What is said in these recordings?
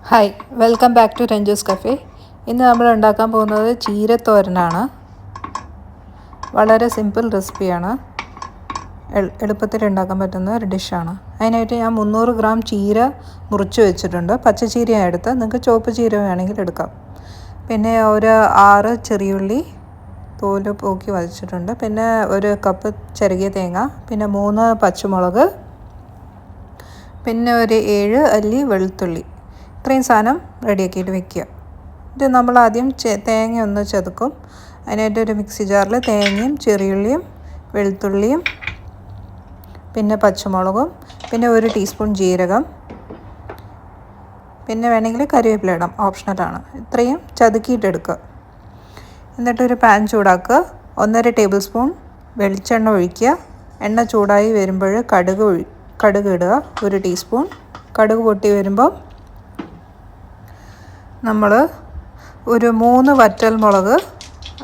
Hi, welcome back to Ranju's cafe. ഇന്ന് നമ്മൾ ഉണ്ടാക്കാൻ പോകുന്നത് ചീരത്തോരനാണ്. വളരെ സിമ്പിൾ റെസിപ്പിയാണ്. എളുപ്പത്തിൽ ഉണ്ടാക്കാൻ പറ്റുന്ന ഒരു ഡിഷാണ്. അതിനായിട്ട് ഞാൻ 300 ഗ്രാം ചീര മുറിച്ച് വെച്ചിട്ടുണ്ട്. പച്ചച്ചീരയാണ് എടുത്ത്, നിങ്ങൾക്ക് ചുവപ്പ് ചീര വേണമെങ്കിൽ എടുക്കാം. പിന്നെ ഒരു 6 ചെറിയുള്ളി തോല് പോക്കി വച്ചിട്ടുണ്ട്. പിന്നെ ഒരു കപ്പ് ചിരകിയ തേങ്ങ, പിന്നെ 3 പച്ചമുളക്, പിന്നെ ഒരു 7 അല്ലി വെളുത്തുള്ളി. ഇത്രയും സാധനം റെഡിയാക്കിയിട്ട് വെക്കുക. ഇത് നമ്മൾ ആദ്യം തേങ്ങ ഒന്ന് ചതുക്കും. അതിനായിട്ട് ഒരു മിക്സി ജാറിൽ തേങ്ങയും ചെറിയുള്ളിയും വെളുത്തുള്ളിയും പിന്നെ പച്ചമുളകും പിന്നെ 1 ടീസ്പൂൺ ജീരകം, പിന്നെ വേണമെങ്കിൽ കറിവേപ്പില ഇടാം, ഓപ്ഷണലാണ്. ഇത്രയും ചതുക്കിയിട്ടെടുക്കുക. എന്നിട്ടൊരു പാൻ ചൂടാക്കുക. 1.5 ടേബിൾ സ്പൂൺ വെളിച്ചെണ്ണ ഒഴിക്കുക. എണ്ണ ചൂടായി വരുമ്പോൾ കടുക് ഇടുക. 1 ടീസ്പൂൺ. കടുക് പൊട്ടി വരുമ്പോൾ നമ്മൾ ഒരു 3 വറ്റൽ മുളക്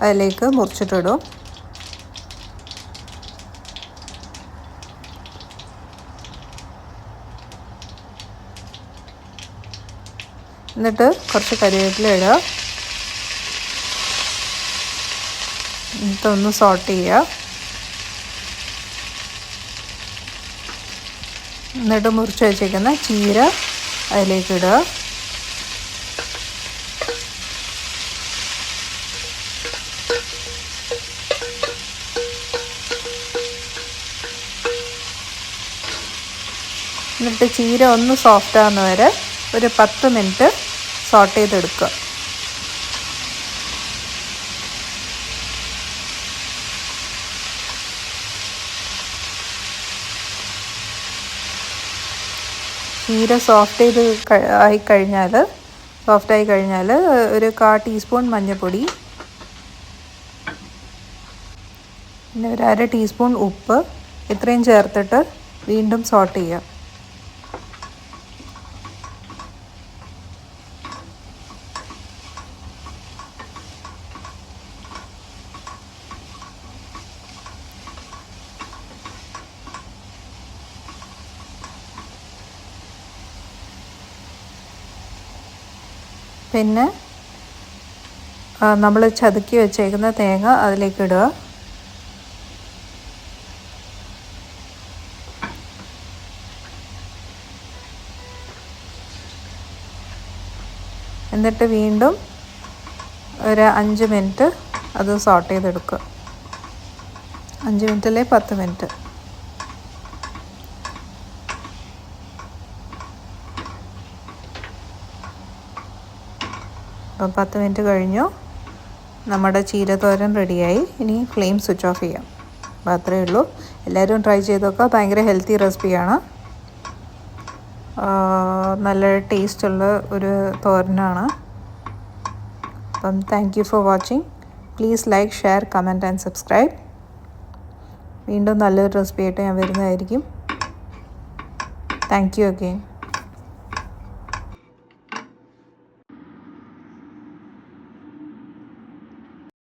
അതിലേക്ക് മുറിച്ചിട്ടിടും. എന്നിട്ട് കുറച്ച് കറിവേപ്പില ഇടുക. എന്നിട്ടൊന്ന് സോട്ട് ചെയ്യുക. എന്നിട്ട് മുറിച്ച് വെച്ചേക്കുന്ന ചീര അതിലേക്ക് ഇടുക. എന്നിട്ട് ചീര ഒന്ന് സോഫ്റ്റ് ആകുന്ന വരെ ഒരു 10 മിനിറ്റ് സോട്ട് ചെയ്തെടുക്കുക. ചീര സോഫ്റ്റായി കഴിഞ്ഞാൽ ഒരു 1/4 ടീസ്പൂൺ മഞ്ഞൾപ്പൊടി, പിന്നെ ഒരു 1/2 ടീസ്പൂൺ ഉപ്പ്, ഇത്രയും ചേർത്തിട്ട് വീണ്ടും സോട്ട് ചെയ്യുക. പിന്നെ നമ്മൾ ചതുക്കി വെച്ചേക്കുന്ന തേങ്ങ അതിലേക്ക് ഇടുക. എന്നിട്ട് വീണ്ടും ഒരു 5 മിനിറ്റ് അത് സോട്ട് ചെയ്തെടുക്കുക. 5 മിനിറ്റിലെ 10 മിനിറ്റ്. അപ്പോൾ 10 മിനിറ്റ് കഴിഞ്ഞു. നമ്മുടെ ചീരത്തോരൻ റെഡിയായി. ഇനി ഫ്ലെയിം സ്വിച്ച് ഓഫ് ചെയ്യാം. അപ്പോൾ അത്രയേ ഉള്ളൂ. എല്ലാവരും ട്രൈ ചെയ്ത് നോക്കുക. ഭയങ്കര ഹെൽത്തി റെസിപ്പിയാണ്. നല്ല ടേസ്റ്റുള്ള ഒരു തോരനാണ്. അപ്പം thank you for watching. Please like, share, comment and subscribe. വീണ്ടും നല്ലൊരു റെസിപ്പി ആയിട്ട് ഞാൻ വരുന്നതായിരിക്കും. Thank you again.